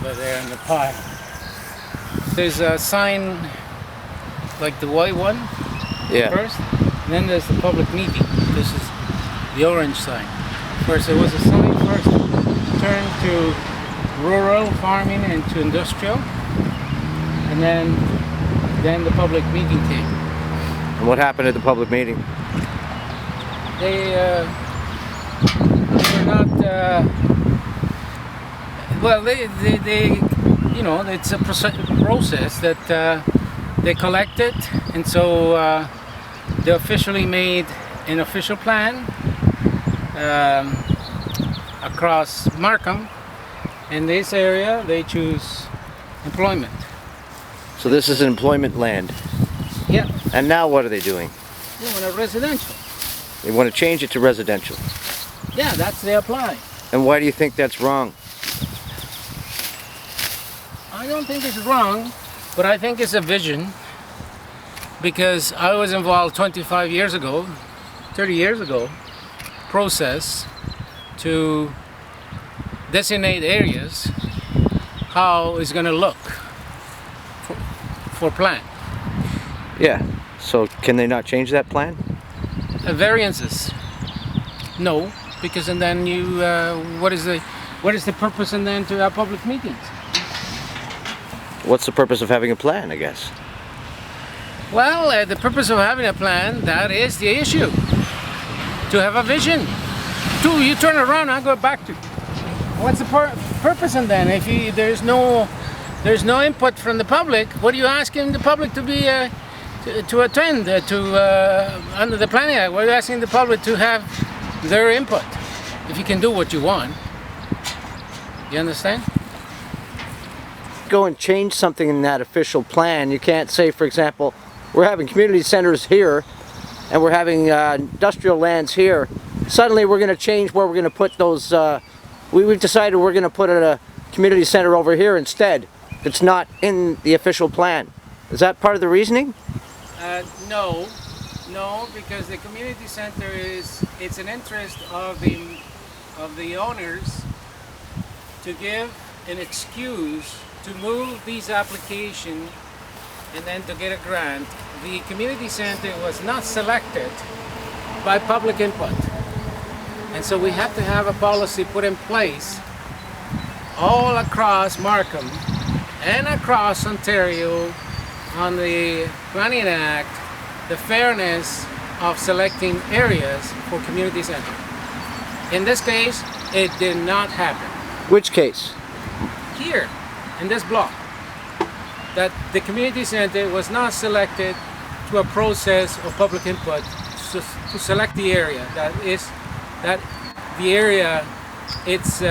over there in the pie. There's a sign like the white one first, and then there's the public meeting. This is the orange sign. First there was a sign first turned to rural farming and to industrial, and then the public meeting came. And what happened at the public meeting? They were not well, they you know, it's a process that they collected, and so they officially made an official plan across Markham. In this area they choose employment. So this is an employment land. Yeah. And now what are they doing? They want a residential. They want to change it to residential. Yeah, that's their apply. And why do you think that's wrong? I don't think it's wrong, but I think it's a vision, because I was involved 25 years ago, 30 years ago, process to designate areas how it's going to look for plan. Yeah, so can they not change that plan? Variances, no, because and then you what is the purpose and then to have public meetings? What's the purpose of having a plan, I guess? Well, the purpose of having a plan, that is the issue, to have a vision. Two, you turn around, I go back to what's the purpose, and then if there's no input from the public, what are you asking the public to be to attend under the Planning Act? What are you asking the public to have their input? If you can do what you want, you understand? Go and change something in that official plan. You can't say, for example, we're having community centers here and we're having industrial lands here. Suddenly we're going to change where we're going to put those. We've decided we're going to put a community center over here instead. It's not in the official plan. Is that part of the reasoning? No, because the community center it's an interest of the owners to give an excuse to move these applications and then to get a grant. The community center was not selected by public input, and so we have to have a policy put in place all across Markham and across Ontario on the Planning Act, the fairness of selecting areas for community center. In this case, it did not happen. Which case? Here, in this block, that the community center was not selected to a process of public input to select the area. That the area, it's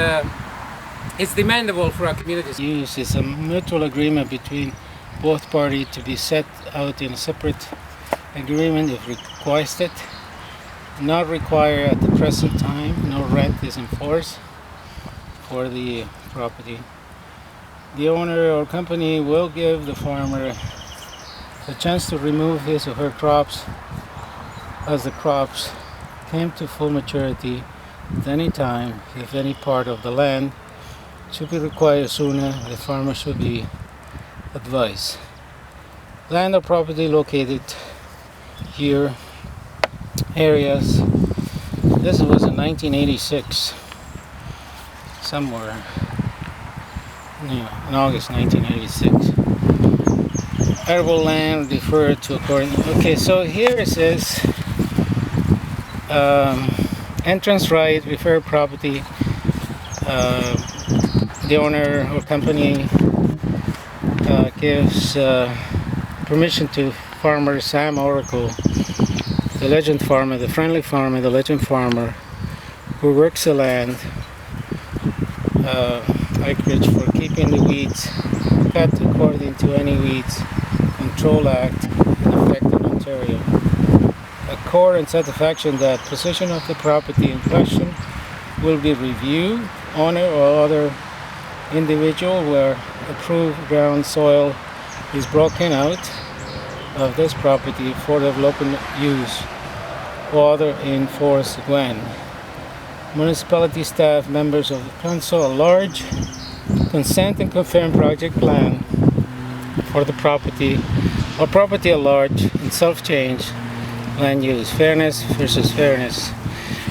demandable for our community. Use is a mutual agreement between both parties to be set out in a separate agreement if requested. Not required at the present time. No rent is enforced for the property. The owner or company will give the farmer the chance to remove his or her crops as the crops came to full maturity at any time. If any part of the land should be required sooner, the farmer should be advised. Land or property located here, areas. This was in 1986, somewhere. Yeah, in August 1986. Arable land referred to according. Okay, so here it says entrance right, refer property. The owner or company gives permission to farmer Sam Orrico, the legend farmer, the friendly farmer, the legend farmer, who works the land. Acreage for keeping the weeds cut according to any Weeds Control Act in effect in Ontario. Accord and satisfaction that possession of the property in question will be reviewed, owner or other individual where approved ground soil is broken out of this property for development use or other enforced when. Municipality staff, members of the council at large, consent and confirm project plan for the property or property at large and self-change land use. Fairness versus fairness.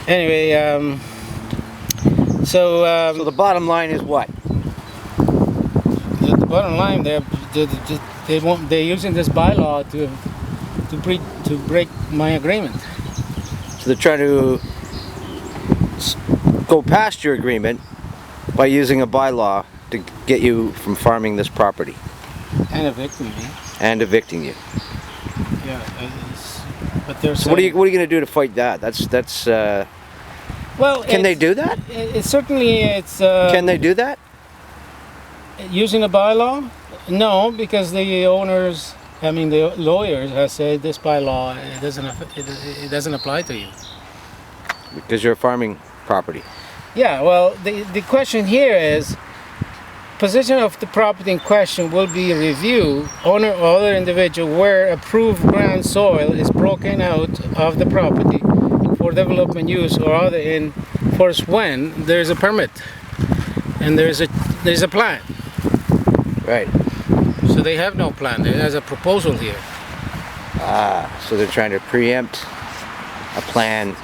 Anyway, so the bottom line is what? The bottom line, they're using this bylaw to break my agreement. So they're trying to go past your agreement by using a bylaw to get you from farming this property. And evicting me. And evicting you. Yeah, but there's. So what are you going to do to fight that? That's. Well, can they do that? Certainly it's. Can they do that? Using a bylaw? No, because the owners, I mean the lawyers, have said this bylaw it doesn't apply to you. Because you're a farming property. Yeah. Well, the question here is. Possession of the property in question will be reviewed, owner or other individual where approved ground soil is broken out of the property for development use or other in force when there's a permit and there's a plan. Right. So they have no plan. There's a proposal here. So they're trying to preempt a plan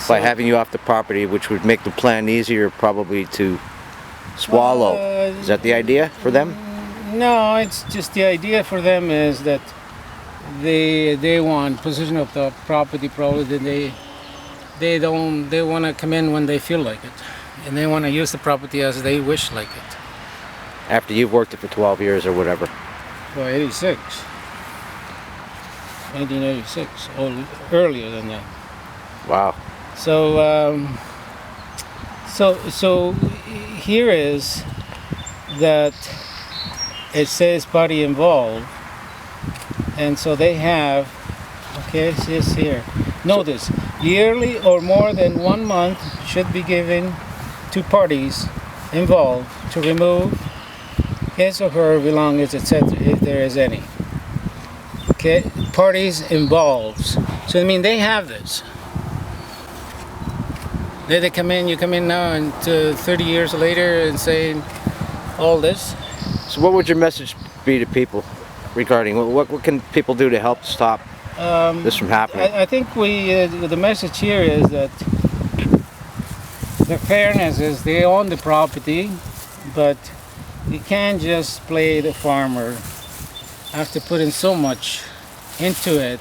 by having you off the property, which would make the plan easier probably to swallow. Is that the idea for them? No, it's just the idea for them is that they want possession of the property probably that they want to come in when they feel like it, and they want to use the property as they wish like it. After you've worked it for 12 years or whatever. Well, 1986, or earlier than that. Wow. So so here is that it says party involved, and so they have, okay, it says here, notice, yearly or more than 1 month should be given to parties involved to remove his or her belongings, etc., if there is any. Okay, parties involved. So I mean, they have this. They come in, you come in now, and 30 years later, and saying all this. So what would your message be to people regarding what can people do to help stop this from happening? I think the message here is that the fairness is they own the property, but you can't just play the farmer after putting so much into it,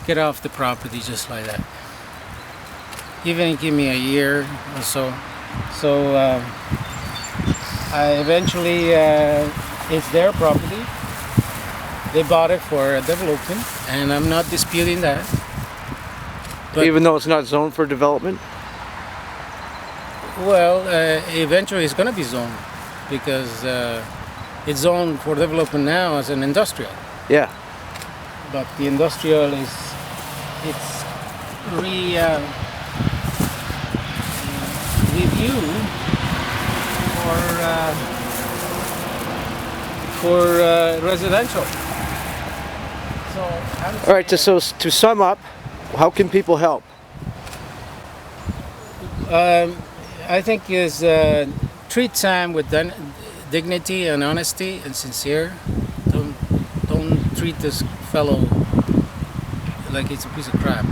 get off the property just like that. Even give me a year or so. So eventually it's their property. They bought it for development, and I'm not disputing that. But even though it's not zoned for development? Well, eventually it's going to be zoned because it's zoned for development now as an industrial. Yeah. But the industrial is reviewed for residential. So all right. So to sum up, how can people help? I think is treat Sam with dignity and honesty and sincere. Don't treat this fellow like it's a piece of crap.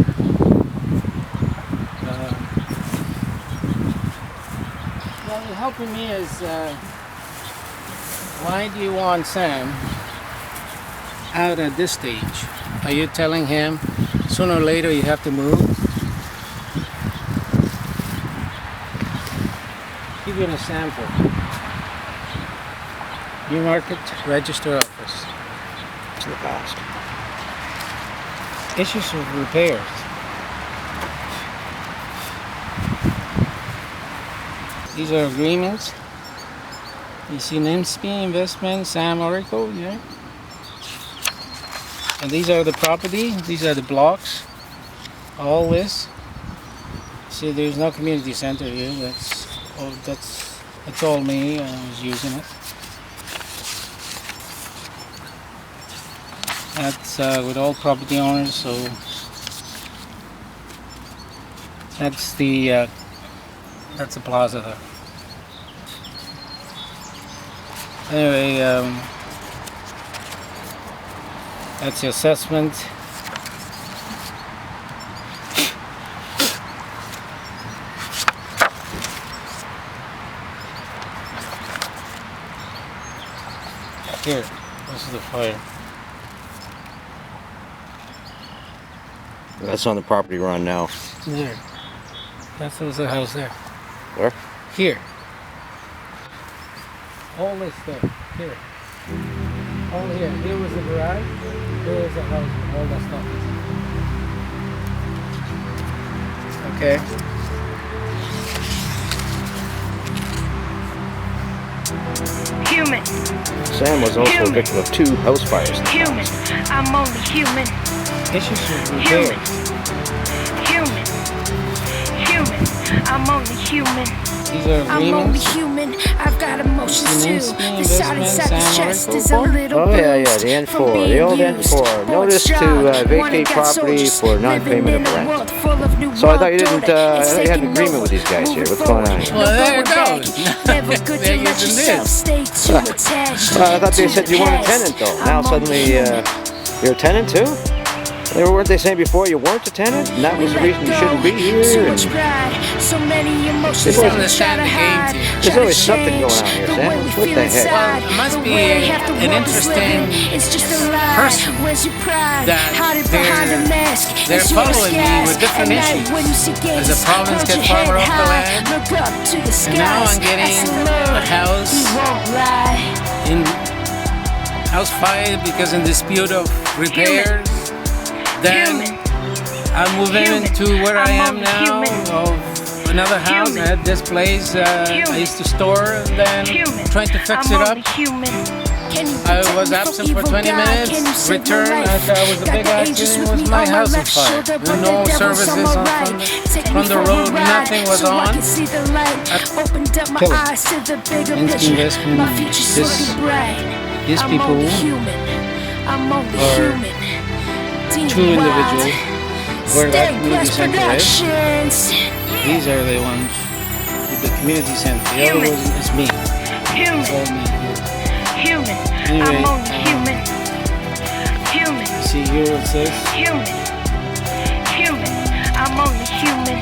Well, helping me is why do you want Sam out at this stage? Are you telling him sooner or later you have to move? Give you a sample. Newmarket Register Office. It's in the past. Issues of repairs. These are agreements. You see NIMSP investment, Sam Orrico, yeah. And these are the property, these are the blocks. All this. See, there's no community center here. That's all me. I was using it. That's with all property owners. So that's the plaza there. Anyway, that's the assessment. Here, this is the fire. That's on the property we're on now. There. That's the house there. Where? Here. All this there. Here. All here. Here was the garage. Here is the house with all that stuff. Okay. Human, Sam was also a victim of 2 house fires. human, I'm only human. Issues with Human, repairs. human, human, I'm only human. These are I'm only agreements. human, I've got emotions too. The shot inside the chest is a little Oh yeah, yeah, bruised the from N4, the being old used. N4. Born Notice to strong, vacate got property soldiers, for non-payment living of in a rent. world full of new So I thought you world didn't, order. I It's thought you had an taking agreement with these guys here. moving What's going on forward. here? Well, there it No going goes. back. Never good to There let isn't yourself this. stay too attached. I thought they said you weren't a tenant though. Now suddenly you're a tenant too? Weren't they saying before you weren't a tenant? And that was the reason you shouldn't be here? Too And much pride, so many emotions There's that always- we try to hide. There's always Try to something change going on here, the Sam. way we What feel the heck? inside. Well, it must The be way half the an world is interesting living. It's just a lie. person Where's your pride? that Hiding behind a they're- mask. they're It's your following me disguise. with different At night issues. when you see As a gangsters, province hold gets your farmer head off the high. land. Look up to the skies. And now I'm getting That's the a Lord. house He won't lie. in house fire because in dispute of repairs. Then Human. I'm moving Human. into where I I'm am only now human. of another house. Human. I had this place I Human. used to store and then Human. trying to fix I'm it up. only human. Can you I protect was me from absent for evil 20 God? Can you minutes, save my returned, life? I thought it was a Got big the angels accident, with it was me my on house on left fire. shoulder, There but were the no devil's services on my on right. Take from me the for a road, ride nothing was so I on. can see the light. Opened up my Kill it. eyes to the bigger And picture. investment, My future's this- looking bright. these I'm people only human. I'm only are human. Team two Wild. individuals where that Stay community Blessed center is. Productions. These are the ones with the community center. The other Human. one is me. It's Human. all me here. Human. Anyway, I'm only human. Human. See here it says Human. Human. I'm only human.